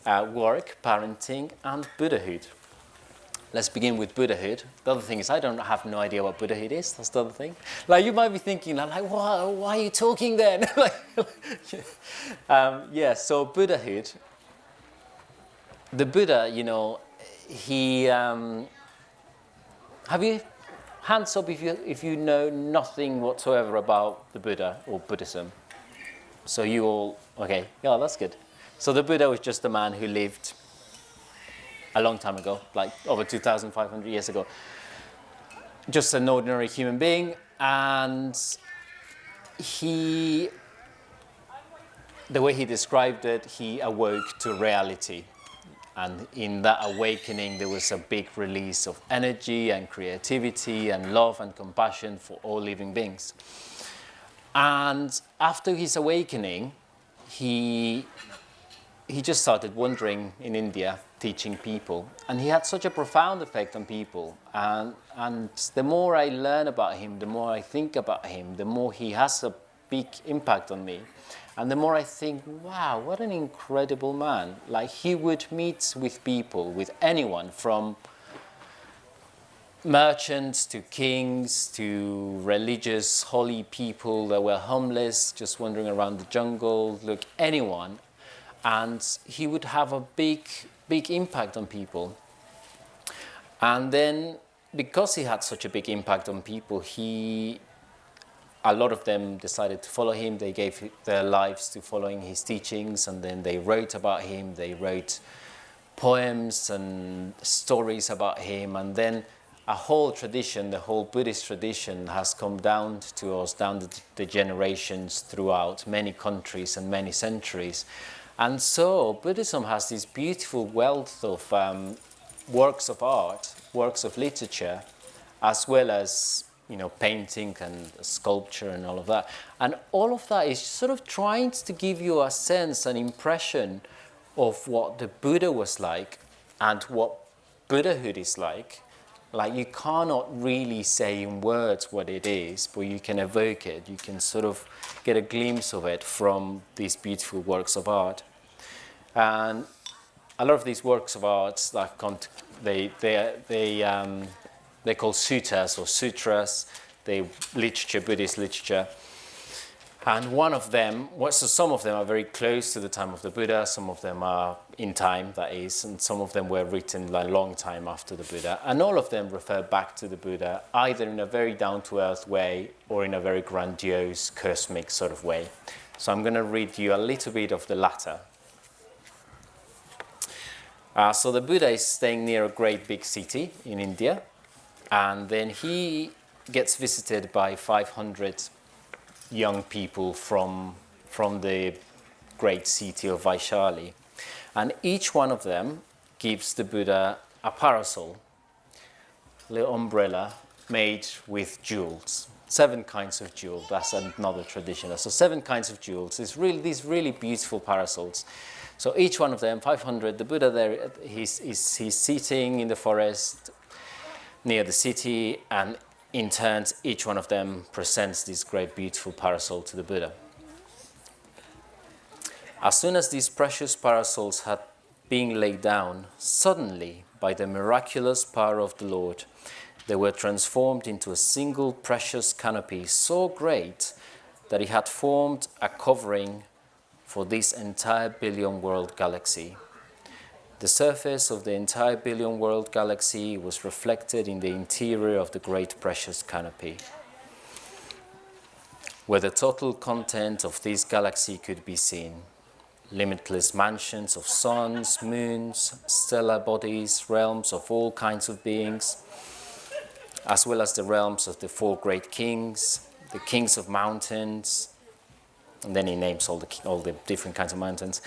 work, parenting, and Buddhahood. Let's begin with Buddhahood. The other thing is I have no idea what Buddhahood is. That's the other thing. Like you might be thinking, like, why are you talking then? So Buddhahood. The Buddha, he. Have you hands up if you know nothing whatsoever about the Buddha or Buddhism? So you all okay? Yeah, that's good. So the Buddha was just a man who lived a long time ago, like over 2,500 years ago. Just an ordinary human being, and the way he described it, he awoke to reality. And in that awakening, there was a big release of energy and creativity and love and compassion for all living beings. And after his awakening, he just started wandering in India, teaching people. And he had such a profound effect on people. And the more I learn about him, the more I think about him, the more he has a big impact on me. And the more I think, wow, what an incredible man. Like he would meet with people, with anyone, from merchants to kings to religious, holy people that were homeless, just wandering around the jungle, look, anyone. And he would have a big impact on people. And then, because he had such a big impact on people, a lot of them decided to follow him. They gave their lives to following his teachings, and then they wrote about him. They wrote poems and stories about him, and then a whole tradition, the whole Buddhist tradition, has come down to us, down the generations throughout many countries and many centuries. And so Buddhism has this beautiful wealth of works of art, works of literature, as well as painting and sculpture and all of that. And all of that is sort of trying to give you a sense, an impression of what the Buddha was like and what Buddhahood is like. Like you cannot really say in words what it is, but you can evoke it. You can sort of get a glimpse of it from these beautiful works of art. And a lot of these works of art, they're called suttas or sutras, Buddhist literature. And one of them, so some of them are very close to the time of the Buddha, some of them are in time, that is, and some of them were written a long time after the Buddha. And all of them refer back to the Buddha, either in a very down-to-earth way or in a very grandiose, cosmic sort of way. So I'm going to read you a little bit of the latter. So the Buddha is staying near a great big city in India, and then he gets visited by 500 young people from the great city of Vaishali. And each one of them gives the Buddha a parasol, a little umbrella made with jewels. 7 kinds of jewels, that's another tradition. So 7 kinds of jewels, these really beautiful parasols. So each one of them, 500, the Buddha there, he's sitting in the forest near the city, and in turns, each one of them presents this great beautiful parasol to the Buddha. As soon as these precious parasols had been laid down, suddenly, by the miraculous power of the Lord, they were transformed into a single precious canopy so great that it had formed a covering for this entire billion-world galaxy. The surface of the entire billion-world galaxy was reflected in the interior of the great precious canopy, where the total content of this galaxy could be seen. Limitless mansions of suns, moons, stellar bodies, realms of all kinds of beings, as well as the realms of the 4 great kings, the kings of mountains, and then he names all the different kinds of mountains,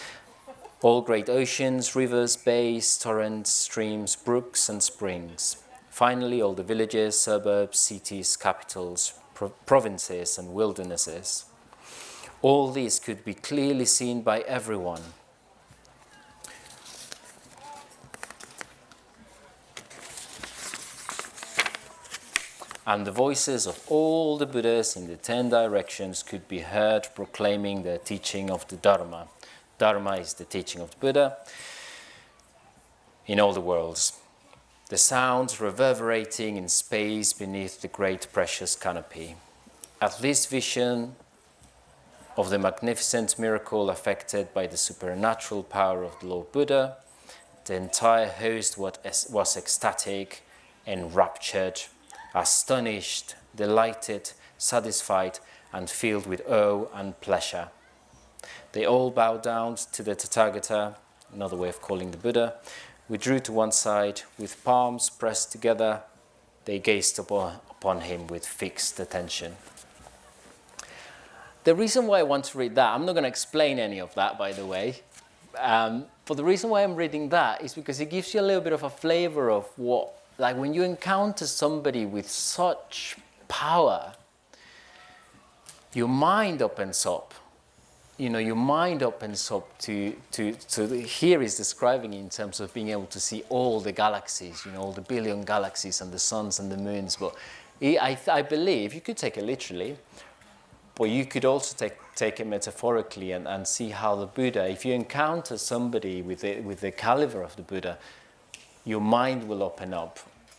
all great oceans, rivers, bays, torrents, streams, brooks, and springs. Finally, all the villages, suburbs, cities, capitals, provinces, and wildernesses. All these could be clearly seen by everyone. And the voices of all the Buddhas in the 10 directions could be heard proclaiming the teaching of the Dharma. Dharma is the teaching of the Buddha. in all the worlds. The sounds reverberating in space beneath the great precious canopy. At this vision of the magnificent miracle effected by the supernatural power of the Lord Buddha, the entire host was ecstatic, enraptured, astonished, delighted, satisfied, and filled with awe and pleasure. They all bowed down to the Tathagata, another way of calling the Buddha, withdrew to one side, with palms pressed together. They gazed upon him with fixed attention. The reason why I want to read that, I'm not going to explain any of that, by the way, but the reason why I'm reading that is because it gives you a little bit of a flavor of what, like when you encounter somebody with such power, your mind opens up. Your mind opens up to here is describing in terms of being able to see all the galaxies, all the billion galaxies and the suns and the moons. But I believe you could take it literally, but you could also take it metaphorically and see how the Buddha, if you encounter somebody with the caliber of the Buddha, your mind will open up.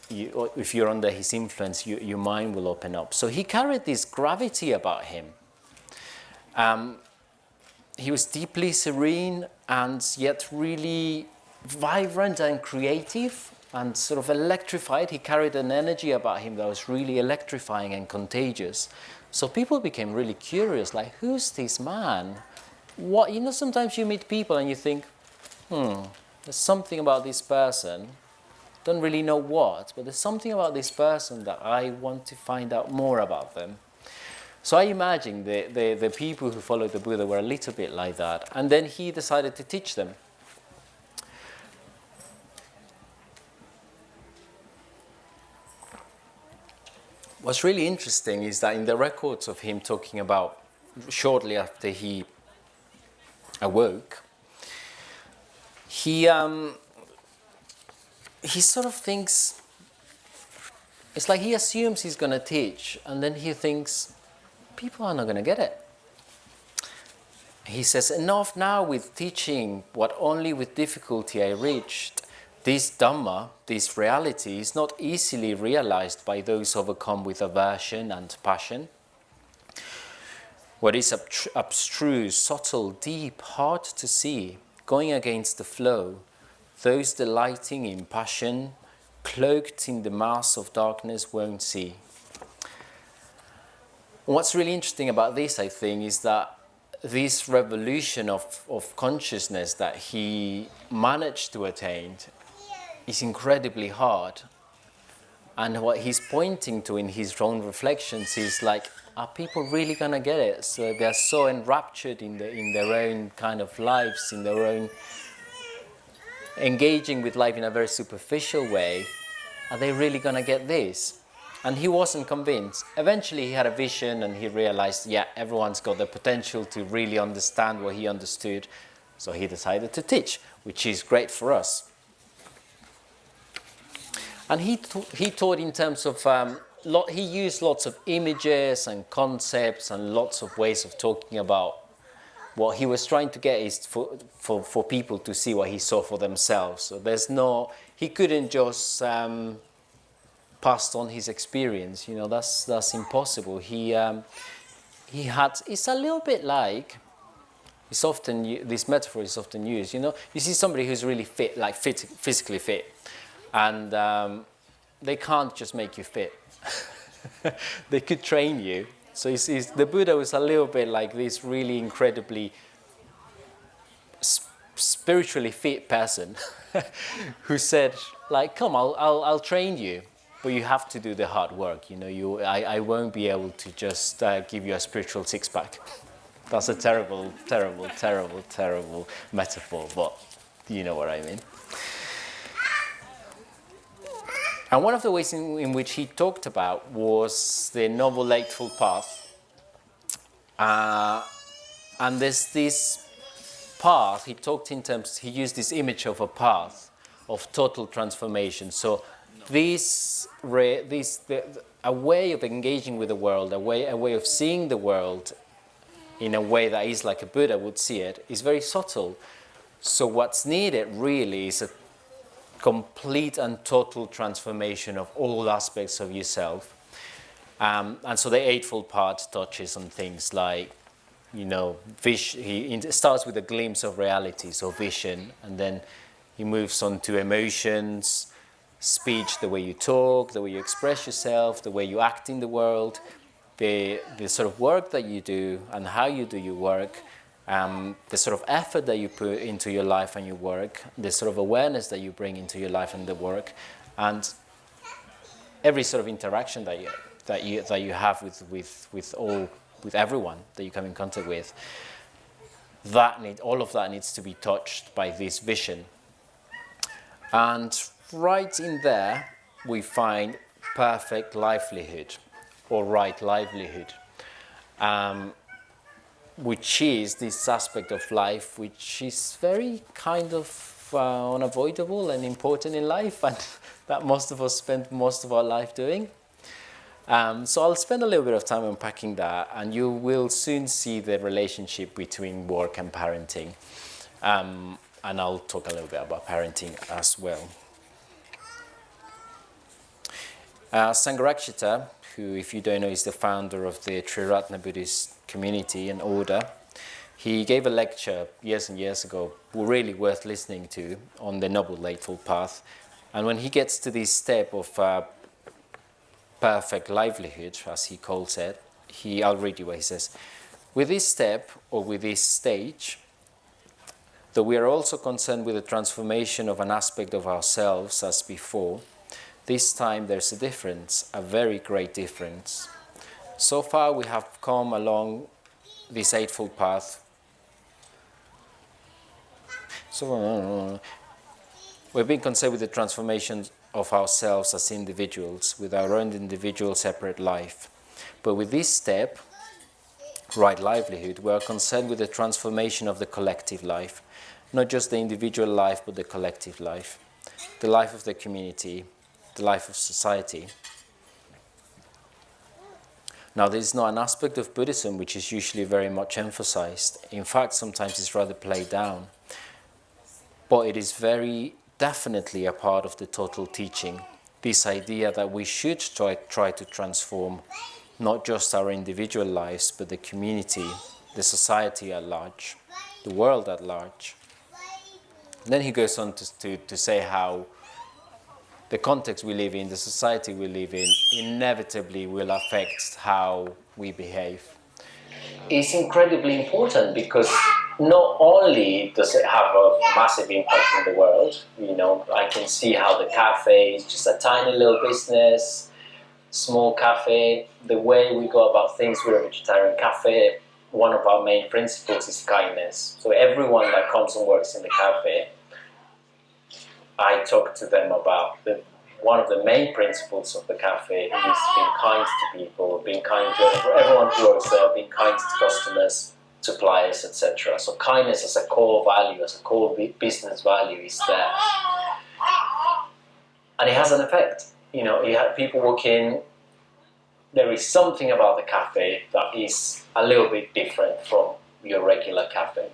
If you're under his influence, your mind will open up. So he carried this gravity about him. He was deeply serene and yet really vibrant and creative and sort of electrified. He carried an energy about him that was really electrifying and contagious. So people became really curious, like, who's this man? What, sometimes you meet people and you think, there's something about this person. Don't really know what, but there's something about this person that I want to find out more about them. So I imagine the people who followed the Buddha were a little bit like that. And then he decided to teach them. What's really interesting is that in the records of him talking about shortly after he awoke, he sort of thinks, it's like he assumes he's going to teach, and then he thinks, people are not going to get it. He says, enough now with teaching what only with difficulty I reached. This Dhamma, this reality, is not easily realized by those overcome with aversion and passion. What is abstruse, subtle, deep, hard to see, going against the flow, those delighting in passion, cloaked in the mass of darkness, won't see. What's really interesting about this, I think, is that this revolution of consciousness that he managed to attain is incredibly hard. And what he's pointing to in his own reflections is like, are people really going to get it? So they're so enraptured in their own kind of lives, in their own engaging with life in a very superficial way. Are they really going to get this? And he wasn't convinced. Eventually he had a vision and he realized, yeah, everyone's got the potential to really understand what he understood. So he decided to teach, which is great for us. And he taught in terms of, he used lots of images and concepts and lots of ways of talking about what he was trying to get is for people to see what he saw for themselves. So he couldn't just passed on his experience, that's impossible. It's a little bit like, this metaphor is often used, you see somebody who's really fit, like physically fit, and they can't just make you fit. They could train you. So the Buddha was a little bit like this really incredibly spiritually fit person who said, like, come, I'll train you. But you have to do the hard work, I won't be able to just give you a spiritual six-pack. That's a terrible, terrible, terrible, terrible metaphor, but you know what I mean. And one of the ways in which he talked about was the Noble Eightfold Path. And there's this path, he used this image of a path of total transformation. So a way of engaging with the world, a way of seeing the world in a way that is like a Buddha would see it, is very subtle. So what's needed really is complete and total transformation of all aspects of yourself. And so the Eightfold Path touches on things like, he starts with a glimpse of reality, so vision, and then he moves on to emotions, speech, the way you talk, the way you express yourself, the way you act in the world, the sort of work that you do and how you do your work, the sort of effort that you put into your life and your work, the sort of awareness that you bring into your life and the work, and every sort of interaction that you have with everyone that you come in contact with. All of that needs to be touched by this vision. And right in there, we find perfect livelihood, or right livelihood, which is this aspect of life which is very kind of unavoidable and important in life, and that most of us spend most of our life doing. So I'll spend a little bit of time unpacking that, and you will soon see the relationship between work and parenting. And I'll talk a little bit about parenting as well. Sangharakshita, who, if you don't know, is the founder of the Triratna Buddhist community and order, he gave a lecture years and years ago, really worth listening to, on the Noble Eightfold Path. And when he gets to this step of perfect livelihood, as he calls it, I'll read you what he says. With this step, or with this stage, though we are also concerned with the transformation of an aspect of ourselves as before, this time there's a difference, a very great difference. So far we have come along this Eightfold Path. We've been concerned with the transformation of ourselves as individuals, with our own individual separate life. But with this step, right livelihood, we are concerned with the transformation of the collective life, not just the individual life, but the collective life, the life of the community, the life of society. Now, this is not an aspect of Buddhism which is usually very much emphasized. In fact, sometimes it's rather played down. But it is very definitely a part of the total teaching, this idea that we should try to transform not just our individual lives, but the community, the society at large, the world at large. And then he goes on to say how the context we live in, the society we live in, inevitably will affect how we behave. It's incredibly important because not only does it have a massive impact on the world, I can see how the cafe is just a tiny little business, small cafe. The way we go about things, we're a vegetarian cafe. One of our main principles is kindness. So everyone that comes and works in the cafe, I talk to them about one of the main principles of the cafe is being kind to people, being kind to everyone who works there, being kind to customers, suppliers, etc. So kindness as a core value, as a core business value is there. And it has an effect. You have people walk in, there is something about the cafe that is a little bit different from your regular cafe.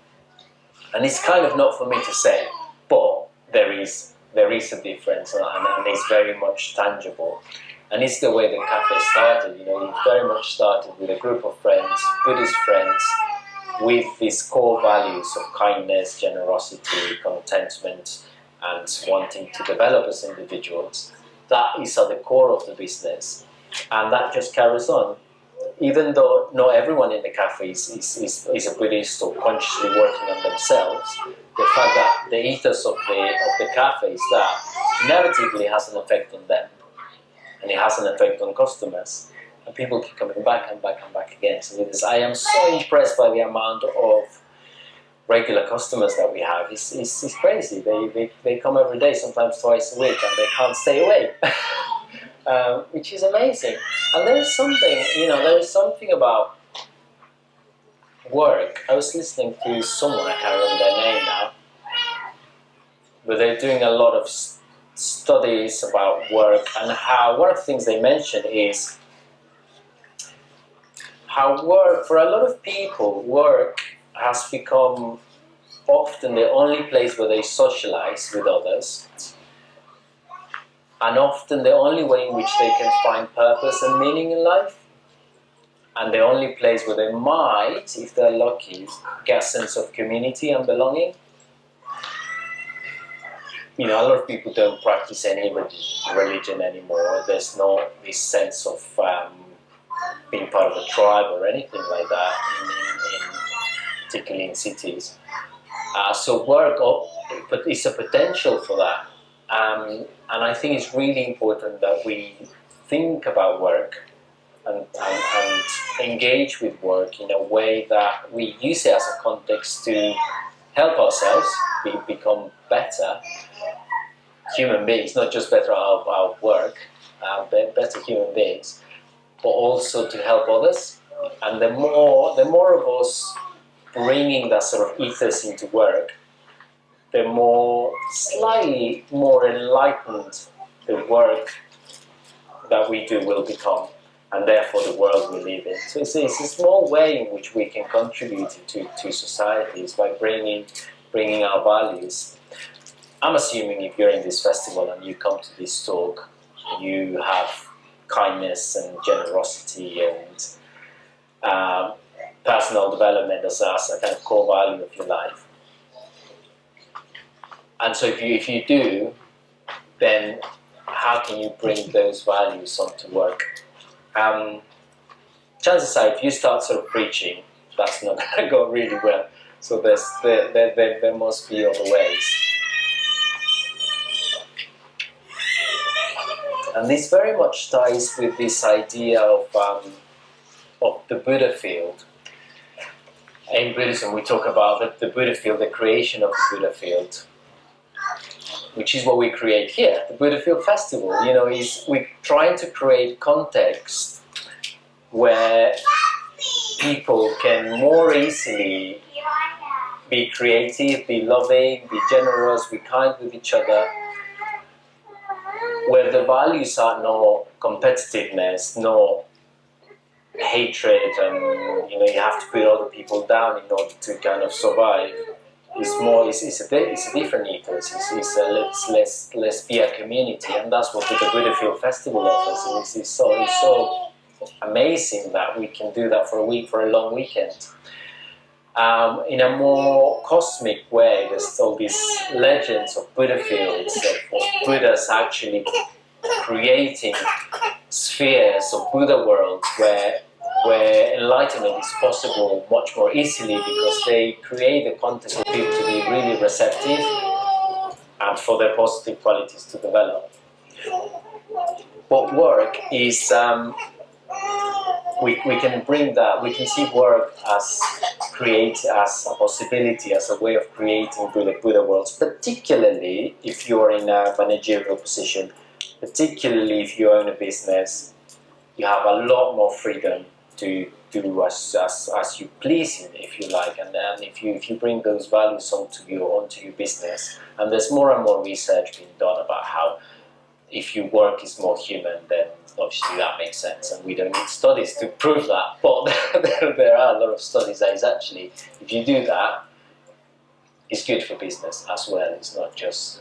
And it's kind of not for me to say, but there is a difference, and it's very much tangible. And it's the way the cafe started. It very much started with a group of friends, Buddhist friends, with these core values of kindness, generosity, contentment, and wanting to develop as individuals. That is at the core of the business, and that just carries on. Even though not everyone in the cafe is a Buddhist or consciously working on themselves, the fact that the ethos of the cafe is that inevitably has an effect on them, and it has an effect on customers, and people keep coming back and back and back again. So I am so impressed by the amount of regular customers that we have. It's crazy. They come every day, sometimes twice a week, and they can't stay away. Which is amazing. And there is something about work. I was listening to someone, I can't remember their name now, but they're doing a lot of studies about work, and how one of the things they mention is how work, for a lot of people, work has become often the only place where they socialize with others. and often the only way in which they can find purpose and meaning in life, and the only place where they might, if they're lucky, get a sense of community and belonging. A lot of people don't practice any religion anymore. There's no this sense of being part of a tribe or anything like that, particularly in cities. So work, but it's a potential for that. And I think it's really important that we think about work and engage with work in a way that we use it as a context to help ourselves become better human beings, not just better at our work, better human beings, but also to help others. And the more of us bringing that sort of ethos into work, the slightly more enlightened the work that we do will become, and therefore the world we live in. So it's a small way in which we can contribute to societies by bringing our values. I'm assuming if you're in this festival and you come to this talk, you have kindness and generosity and personal development as a kind of core value of your life. And so if you do, then how can you bring those values onto work? Chances are, if you start sort of preaching, that's not going to go really well. So there must be other ways. And this very much ties with this idea of the Buddha field. In Buddhism, we talk about the Buddha field, the creation of the Buddha field, which is what we create here. The Buddha Field Festival, we're trying to create context where people can more easily be creative, be loving, be generous, be kind with each other, where the values are no competitiveness, no hatred, and you have to put other people down in order to kind of survive. It's a different ethos. Let's be a community, and that's what the Buddha Field Festival offers. And it's so amazing that we can do that for a week, for a long weekend. In a more cosmic way, there's all these legends of Buddha fields, of Buddhas actually creating spheres of Buddha worlds where enlightenment is possible much more easily, because they create the context for people to be really receptive and for their positive qualities to develop. But work is, we can bring that, we can see work as a possibility, as a way of creating Buddha worlds, particularly if you're in a managerial position, particularly if you own a business. You have a lot more freedom to do as you please, if you like, and if you bring those values onto your business. And there's more and more research being done about how if your work is more human, then obviously that makes sense, and we don't need studies to prove that, but there are a lot of studies that is actually, if you do that, it's good for business as well. It's not just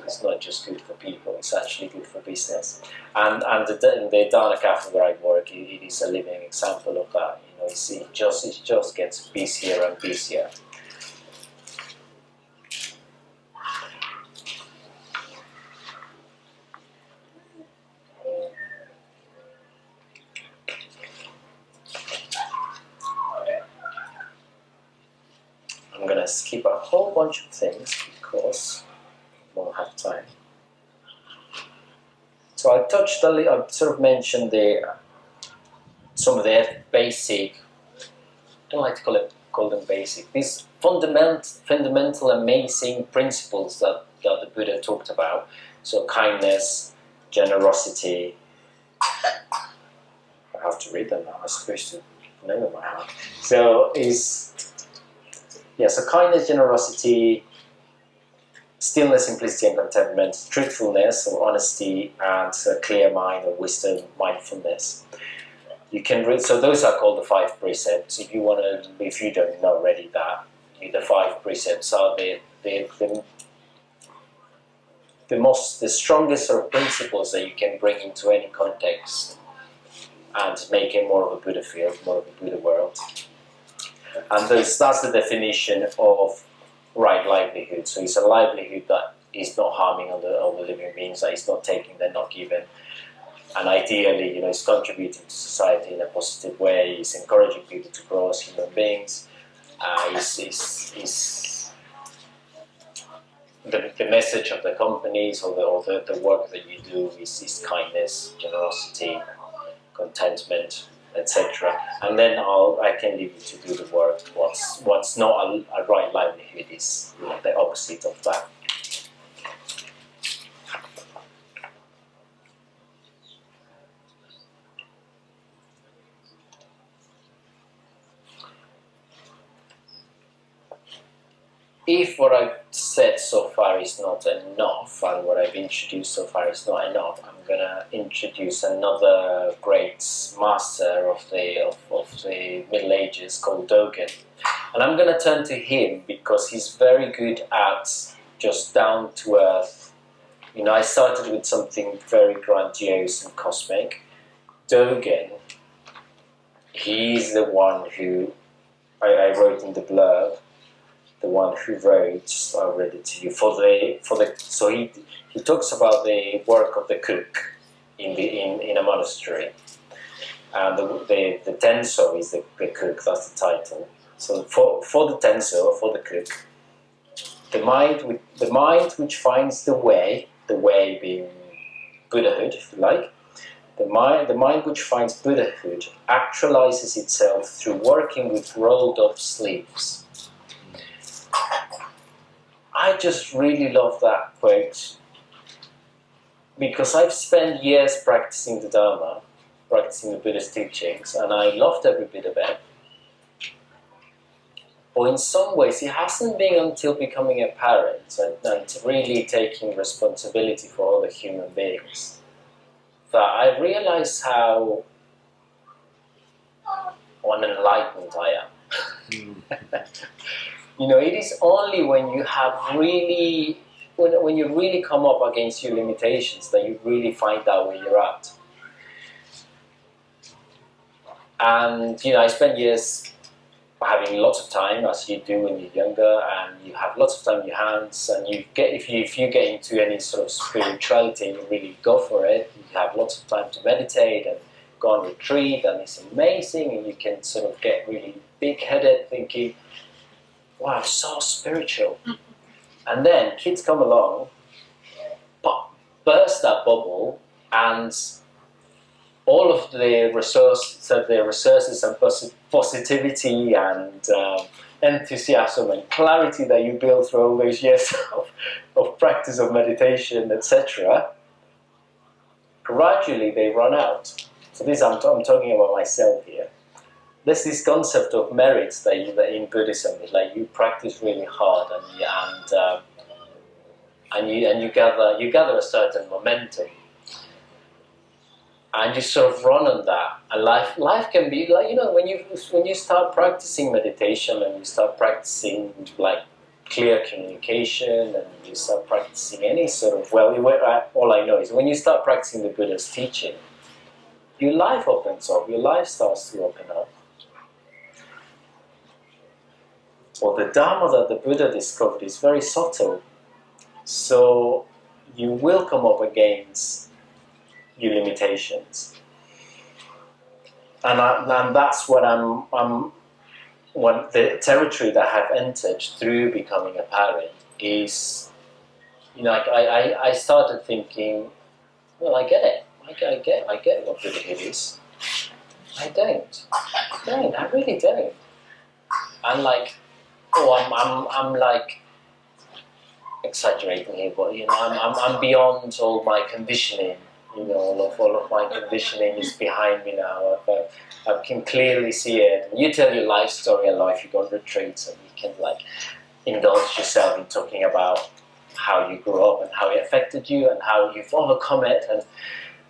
good for people, it's actually good for business. And the Dana Cafe where I work, it is a living example of that. It just gets busier and busier. I'm going to skip a whole bunch of things because I won't have time. So I sort of mentioned some of the basic, I don't like to call them basic, these fundamental amazing principles that the Buddha talked about. So kindness, generosity, I have to read them now, I'm supposed to know them by heart. So so kindness, generosity, stillness, simplicity and contentment, truthfulness or honesty, and a clear mind or wisdom, mindfulness. You can read, so those are called the 5 precepts. If you don't know already that, the 5 precepts are the the strongest sort of principles that you can bring into any context and make it more of a Buddha field, more of a Buddha world. And that's the definition of right livelihood. So it's a livelihood that is not harming other living beings, that is not taking, they're not giving. And ideally, it's contributing to society in a positive way, it's encouraging people to grow as human beings. The message of the companies or the work that you do is kindness, generosity, contentment, etc. And then I can leave you to do the work. What's not a right livelihood is the opposite of that. If what I've said so far is not enough, and what I've introduced so far is not enough, I'm going to introduce another great master of the Middle Ages called Dogen. And I'm going to turn to him because he's very good at just down to earth. I started with something very grandiose and cosmic. Dogen, he's the one who I wrote in the blurb. The one who wrote, I read it to you, so he talks about the work of the cook in a monastery, and the tenso is the cook, that's the title. So for the tenso, for the cook, the mind which finds the way being Buddhahood, if you like, the mind which finds Buddhahood actualises itself through working with rolled up sleeves. I just really love that quote because I've spent years practicing the Dharma, practicing the Buddhist teachings, and I loved every bit of it. But in some ways, it hasn't been until becoming a parent and really taking responsibility for other human beings that I realized how unenlightened I am. It is only when you have really, when you really come up against your limitations that you really find out where you're at. And, I spent years having lots of time, as you do when you're younger, and you have lots of time in your hands, and if you get into any sort of spirituality and you really go for it, you have lots of time to meditate and go on retreat, and it's amazing, and you can sort of get really big-headed thinking, wow, so spiritual. And then kids come along, burst that bubble, and all of the resources and positivity and enthusiasm and clarity that you build through all those years of practice of meditation, etc., gradually they run out. So I'm talking about myself here. There's this concept of merits that in Buddhism is like you practice really hard and you gather a certain momentum, and you sort of run on that. And life can be like when you start practicing meditation and you start practicing like clear communication and you start practicing any sort of all I know is when you start practicing the Buddha's teaching, your life opens up. Your life starts to open up. Well, the Dharma that the Buddha discovered is very subtle. So you will come up against your limitations. And that's what what the territory that I've entered through becoming a parent is, I started thinking, well, I get it. I get what Buddhahood is. I don't. I really don't. I'm like, I'm like exaggerating here, but I'm beyond all my conditioning. All of my conditioning is behind me now. I can clearly see it. You tell your life story a lot if you go on retreats, and you can indulge yourself in talking about how you grew up and how it affected you and how you've overcome it and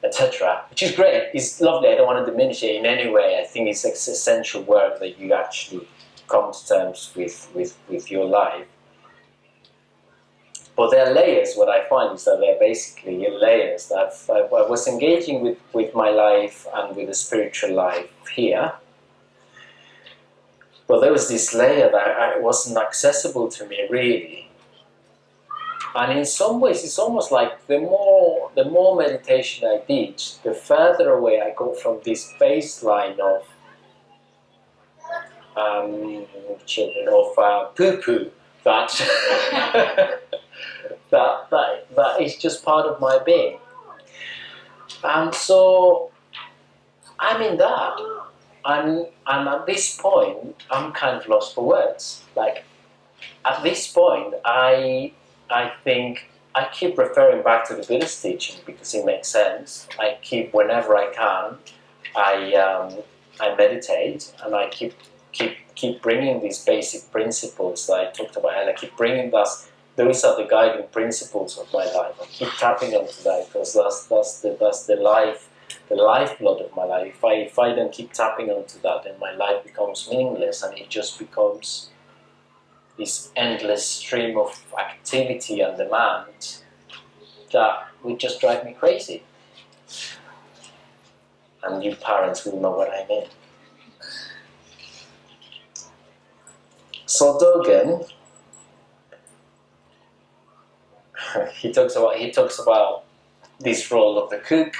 etc. Which is great. It's lovely. I don't want to diminish it in any way. I think it's essential work that you actually come to terms with your life. but they're layers. What I find is that they're basically layers. That I was engaging with my life and with the spiritual life here, but there was this layer that wasn't accessible to me really. And in some ways, it's almost like the more meditation I did, the further away I got from this baseline of children of poo-poo that that is just part of my being. And so I'm in that, and at this point I'm kind of lost for words. Like at this point I think I keep referring back to the Buddhist teaching because it makes sense. I keep, whenever I can, I meditate, and I keep bringing these basic principles that I talked about, and I keep bringing those are the guiding principles of my life. I keep tapping onto that because that's the lifeblood of my life. If I don't keep tapping onto that, then my life becomes meaningless, and it just becomes this endless stream of activity and demand that would just drive me crazy. And you parents will know what I mean. So Dogen, he talks about this role of the cook,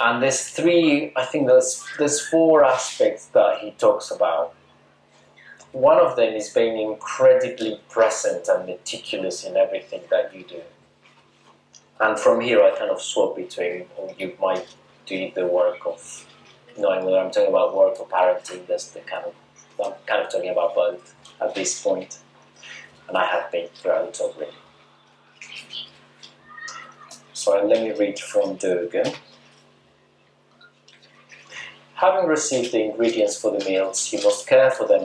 and there's four aspects that he talks about. One of them is being incredibly present and meticulous in everything that you do. And from here I kind of swap between, you might do the work of knowing whether I'm talking about work or parenting. I'm kind of talking about both at this point, and I have been throughout already. So let me read from Dogen. Having received the ingredients for the meals, you must care for them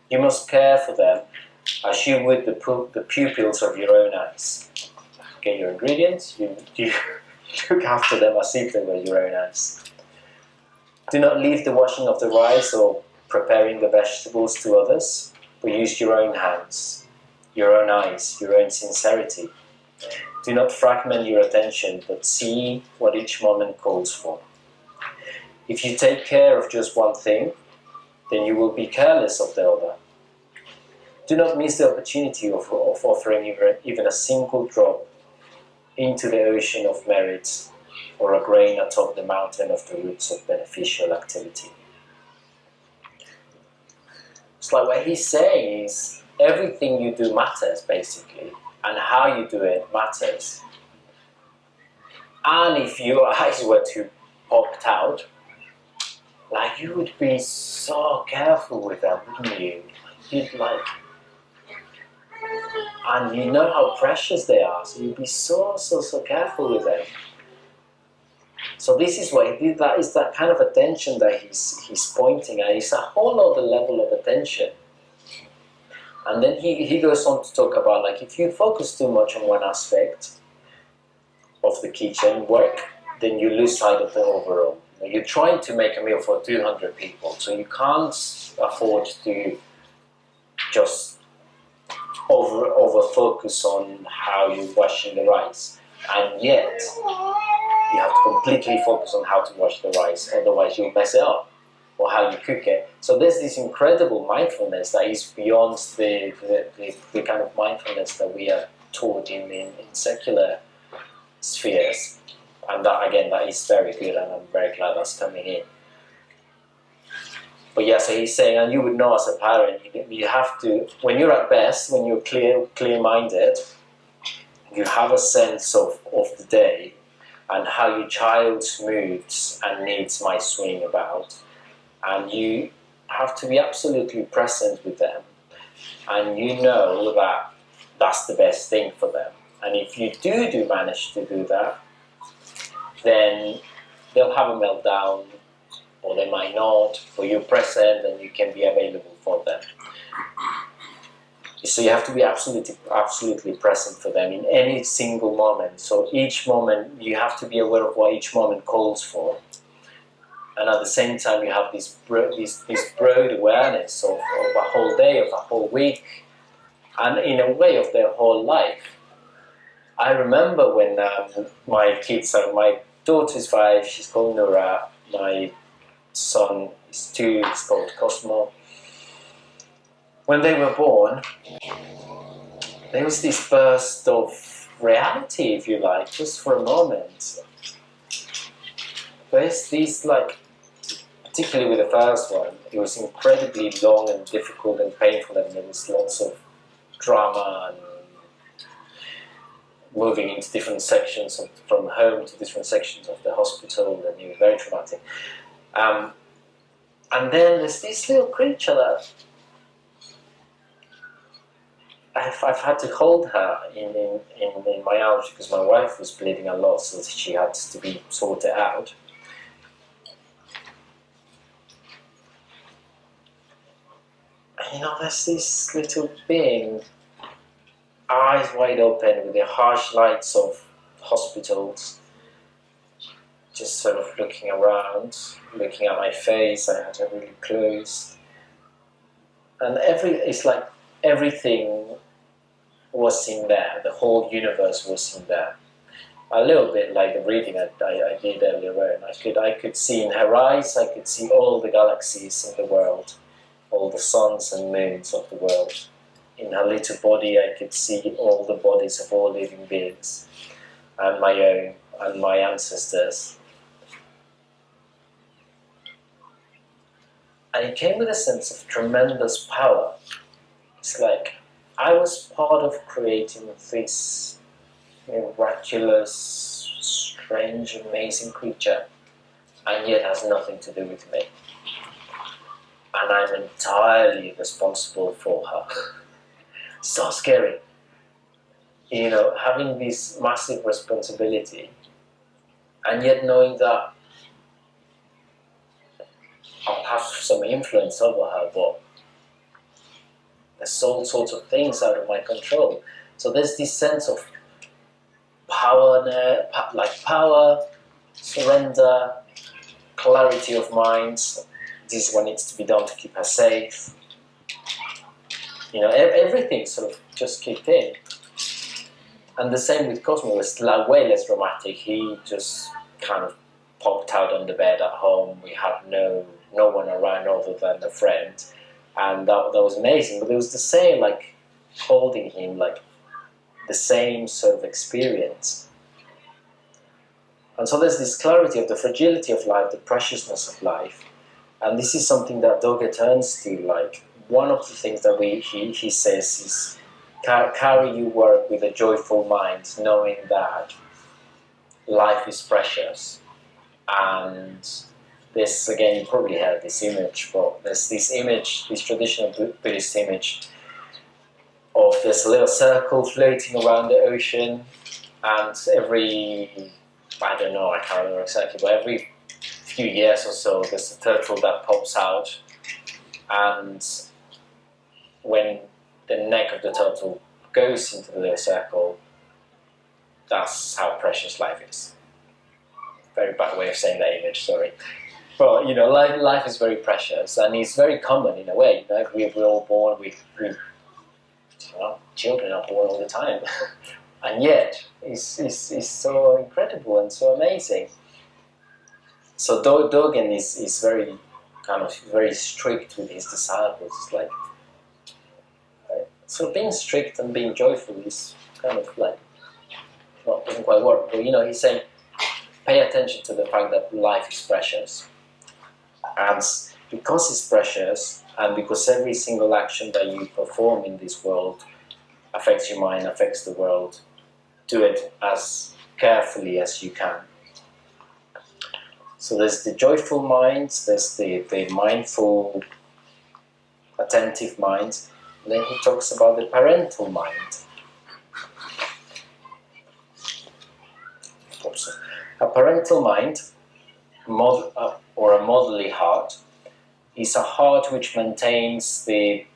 you must care for them as you would the pupils of your own eyes. Get your ingredients, you look after them as if they were your own eyes. Do not leave the washing of the rice or preparing the vegetables to others, but use your own hands, your own eyes, your own sincerity. Do not fragment your attention, but see what each moment calls for. If you take care of just one thing, then you will be careless of the other. Do not miss the opportunity of offering even a single drop into the ocean of merit, or a grain atop the mountain of the roots of beneficial activity. It's like what he's saying is everything you do matters, basically. And how you do it matters. And if your eyes were to popped out, like, you would be so careful with them, wouldn't you? You'd like, and you know how precious they are, so you'd be so careful with them. So this is what he did. That is that kind of attention that he's pointing at. It's a whole other level of attention. And then he goes on to talk about, like, if you focus too much on one aspect of the kitchen work, then you lose sight of the overall. You're trying to make a meal for 200 people, so you can't afford to just over focus on how you're washing the rice. And yet, you have to completely focus on how to wash the rice, otherwise you'll mess it up. Or how you cook it. So there's this incredible mindfulness that is beyond the kind of mindfulness that we are taught in secular spheres. And that, again, that is very good, and I'm very glad that's coming in. But yeah, so he's saying, and you would know as a parent, you have to, when you're at best, when you're clear-minded, you have a sense of the day and how your child's moods and needs might swing about. And you have to be absolutely present with them, and you know that that's the best thing for them. And if you do manage to do that, then they'll have a meltdown, or they might not, but you're present and you can be available for them. So you have to be absolutely present for them in any single moment. So each moment, you have to be aware of what each moment calls for. And at the same time, you have this broad awareness of a whole day, of a whole week, and in a way of their whole life. I remember when my kids are, my daughter's 5, she's called Nora, my son is 2, he's called Cosmo. When they were born, there was this burst of reality, if you like, just for a moment. There's these, like, particularly with the first one, it was incredibly long and difficult and painful, and there was lots of drama and moving into different sections from home to different sections of the hospital, and it was very traumatic. And then there's this little creature that I've had to hold her in my arms because my wife was bleeding a lot, so she had to be sorted out. And there's this little being, eyes wide open with the harsh lights of hospitals, just sort of looking around, looking at my face. I had her really close. And it's like everything was in there, the whole universe was in there. A little bit like the reading I did earlier on. I could see in her eyes, I could see all the galaxies in the world, all the suns and moons of the world. In her little body, I could see all the bodies of all living beings, and my own, and my ancestors. And it came with a sense of tremendous power. It's like I was part of creating this miraculous, strange, amazing creature, and yet has nothing to do with me. And I'm entirely responsible for her. So scary. Having this massive responsibility, and yet knowing that I'll have some influence over her, but there's all sorts of things out of my control. So there's this sense of power, surrender, clarity of mind. This is what needs to be done to keep her safe. Everything sort of just kicked in. And the same with Cosmo, was way less dramatic. He just kind of popped out on the bed at home. We had no one around other than a friend. And that was amazing. But it was the same, like, holding him, like, the same sort of experience. And so there's this clarity of the fragility of life, the preciousness of life. And this is something that Doga turns to, like, one of the things that he says is, carry your work with a joyful mind, knowing that life is precious. And this, again, you probably heard this image, but there's this image, this traditional Buddhist image of this little circle floating around the ocean, and every, I don't know, I can't remember exactly, but every few years or so there's a turtle that pops out, and when the neck of the turtle goes into the little circle, that's how precious life is. Very bad way of saying that image, sorry. But life is very precious, and it's very common in a way. We're all born with children are born all the time, and yet it's so incredible and so amazing. So Dogen is very very strict with his disciples. It's like, so being strict and being joyful is kind of like, well, doesn't quite work. But he's saying, pay attention to the fact that life is precious. And because it's precious, and because every single action that you perform in this world affects your mind, affects the world, do it as carefully as you can. So there's the joyful mind, there's the mindful, attentive mind, and then he talks about the parental mind. A parental mind, or a motherly heart, is a heart which maintains the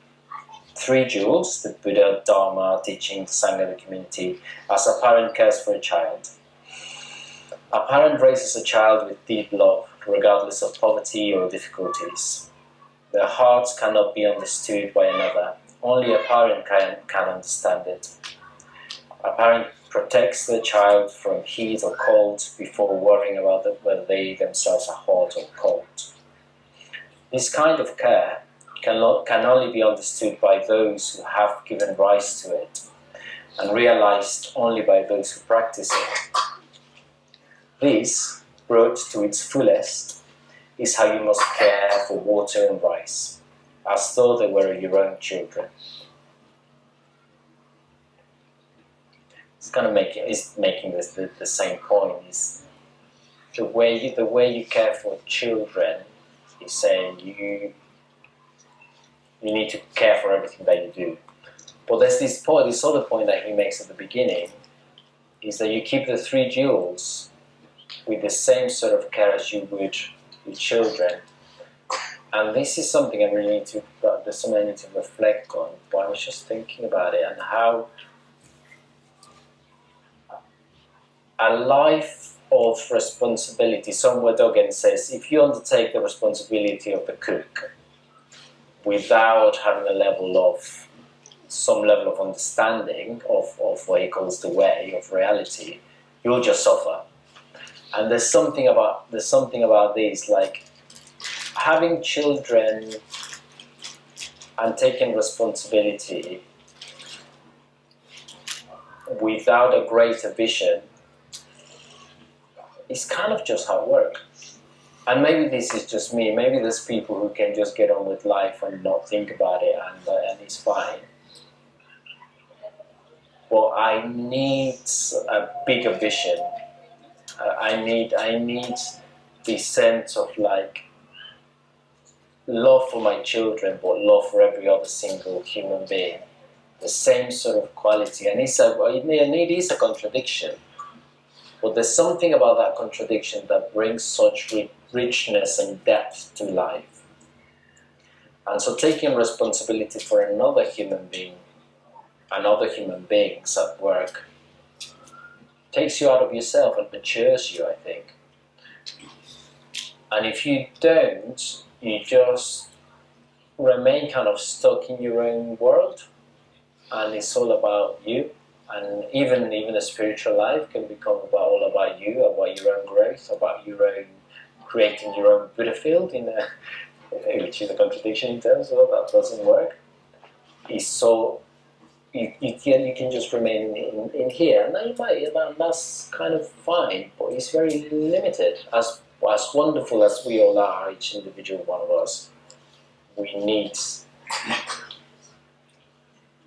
3 jewels, the Buddha, Dharma, teaching, the Sangha, the community, as a parent cares for a child. A parent raises a child with deep love regardless of poverty or difficulties. Their hearts cannot be understood by another. Only a parent can understand it. A parent protects their child from heat or cold before worrying about whether they themselves are hot or cold. This kind of care can only be understood by those who have given rise to it, and realized only by those who practice it. This, brought to its fullest, is how you must care for water and rice, as though they were your own children. It's kind of making this the same point. Is the way you care for children is saying you need to care for everything that you do. But there's this other point that he makes at the beginning, is that you keep the three jewels with the same sort of care as you would with children. And this is something I really there's something I need to reflect on, but I was just thinking about it and how a life of responsibility, somewhere Dogen says, if you undertake the responsibility of the cook without having some level of understanding of what he calls the way of reality, you'll just suffer. And there's something about this, like having children and taking responsibility without a greater vision is kind of just hard work. And maybe this is just me. Maybe there's people who can just get on with life and not think about it, and it's fine. Well, I need a bigger vision. I need this sense of like love for my children, but love for every other single human being. The same sort of quality, and it is a contradiction. But there's something about that contradiction that brings such richness and depth to life. And so taking responsibility for another human being and other human beings at work takes you out of yourself and matures you, I think. And if you don't, you just remain kind of stuck in your own world, and it's all about you. And even a spiritual life can become all about you, about your own growth, about your own creating your own Buddha field, which is a contradiction in terms of that doesn't work. It's so you can just remain in here, and that's kind of fine, but it's very limited. As wonderful as we all are, each individual one of us, we need.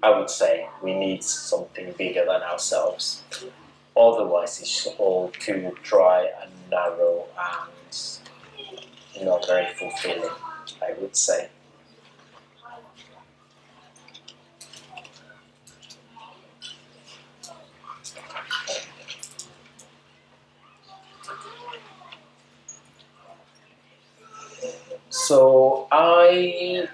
I would say we need something bigger than ourselves. Otherwise, it's all too dry and narrow and not very fulfilling, I would say. So I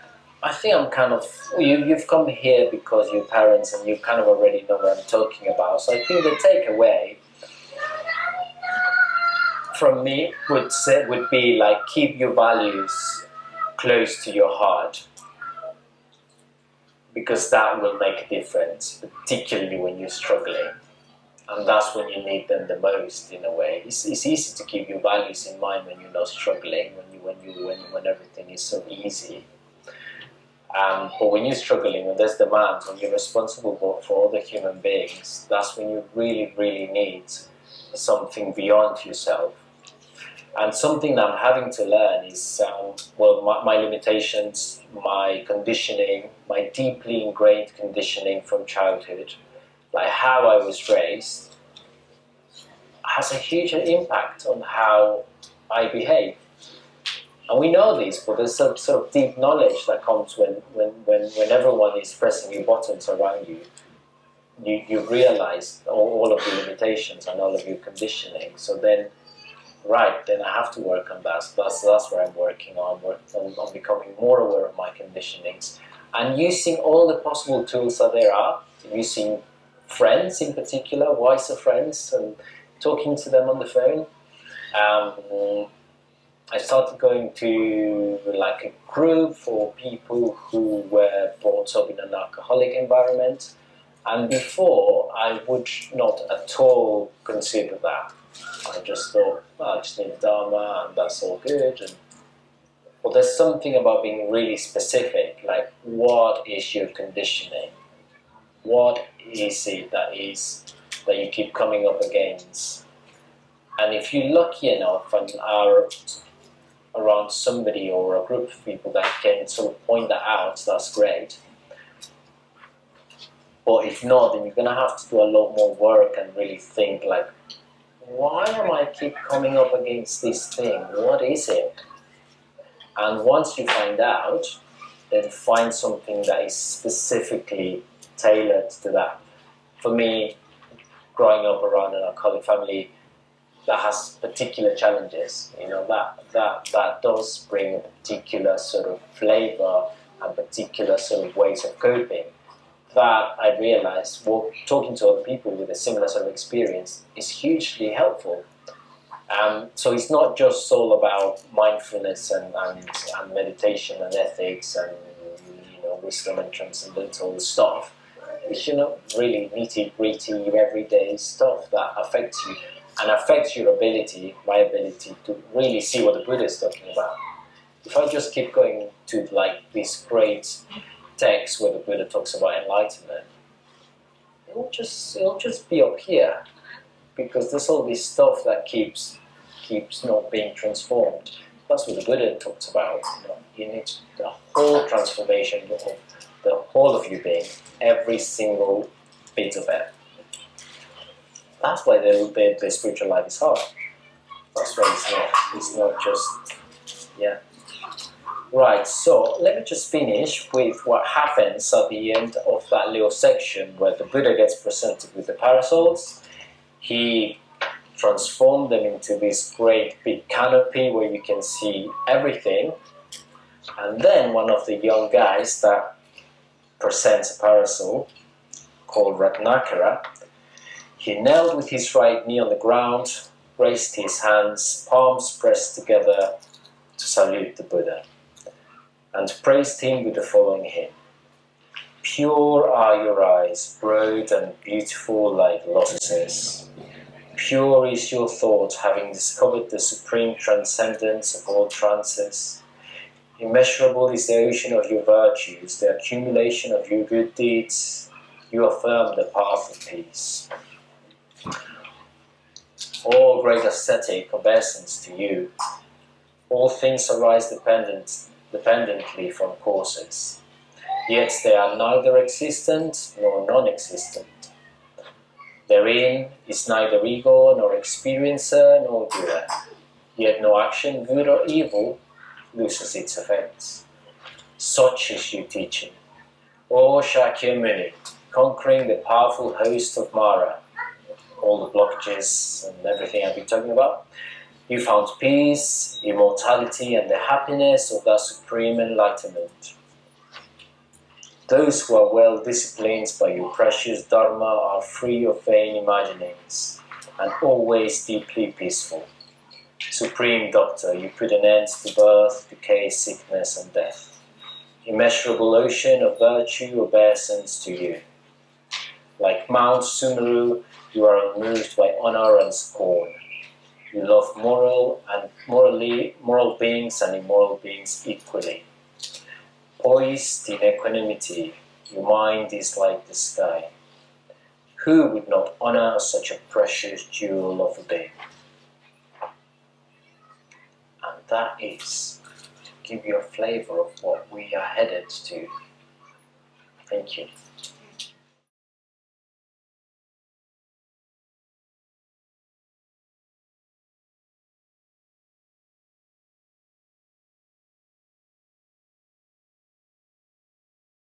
think I'm kind of, you've come here because you're parents and you kind of already know what I'm talking about. So I think the takeaway from me would be like, keep your values close to your heart, because that will make a difference, particularly when you're struggling. And that's when you need them the most, in a way. It's easy to keep your values in mind when you're not struggling, when everything is so easy. But when you're struggling, when there's demands, when you're responsible for other human beings, that's when you really, really need something beyond yourself. And something that I'm having to learn is, my limitations, my conditioning, my deeply ingrained conditioning from childhood, like how I was raised, has a huge impact on how I behave. And we know this, but there's some sort of deep knowledge that comes when everyone is pressing your buttons around you. You realize all of the limitations and all of your conditioning. So then I have to work on that. So that's where I'm working on becoming more aware of my conditionings and using all the possible tools that there are, using friends in particular, wiser friends, and talking to them on the phone. I started going to like a group for people who were brought up in an alcoholic environment, and before I would not at all consider that. I just thought, I just need Dharma and that's all good. But there's something about being really specific, like what is your conditioning? What is it that you keep coming up against? And if you're lucky enough and are around somebody or a group of people that can sort of point that out, that's great. But if not, then you're going to have to do a lot more work and really think like, why am I keep coming up against this thing? What is it? And once you find out, then find something that is specifically tailored to that. For me, growing up around an alcoholic family that has particular challenges, that does bring a particular sort of flavor and particular sort of ways of coping. That I realized, well, talking to other people with a similar sort of experience is hugely helpful. So it's not just all about mindfulness and meditation and ethics and wisdom and transcendental stuff. It's really nitty-gritty, everyday stuff that affects you and affects your ability, my ability to really see what the Buddha is talking about. If I just keep going to like this great text where the Buddha talks about enlightenment, it'll just be up here, because there's all this stuff that keeps not being transformed. That's what the Buddha talks about. You need the whole transformation of the whole of you being, every single bit of it. That's why the spiritual life is hard. That's why it's not just, yeah. Right, so let me just finish with what happens at the end of that little section where the Buddha gets presented with the parasols. He transformed them into this great big canopy where you can see everything. And then one of the young guys that presents a parasol, called Ratnakara, he knelt with his right knee on the ground, raised his hands, palms pressed together to salute the Buddha, and praised him with the following hymn. Pure are your eyes, broad and beautiful like lotuses. Pure is your thought, having discovered the supreme transcendence of all trances. Immeasurable is the ocean of your virtues, the accumulation of your good deeds. You affirm the path of peace. All great ascetic obeisance to you. All things arise dependently from causes, yet they are neither existent nor non-existent. Therein is neither ego nor experiencer nor doer, yet no action, good or evil, loses its effects. Such is your teaching. O Shakyamuni, conquering the powerful host of Mara, all the blockages and everything I've been talking about, you found peace, immortality, and the happiness of that supreme enlightenment. Those who are well disciplined by your precious Dharma are free of vain imaginings and always deeply peaceful. Supreme Doctor, you put an end to birth, decay, sickness, and death. Immeasurable ocean of virtue, obeisance to you. Like Mount Sumeru, you are unmoved by honor and scorn. You love moral beings and immoral beings equally. Poised in equanimity, your mind is like the sky. Who would not honor such a precious jewel of a being? And that is to give you a flavor of what we are headed to. Thank you.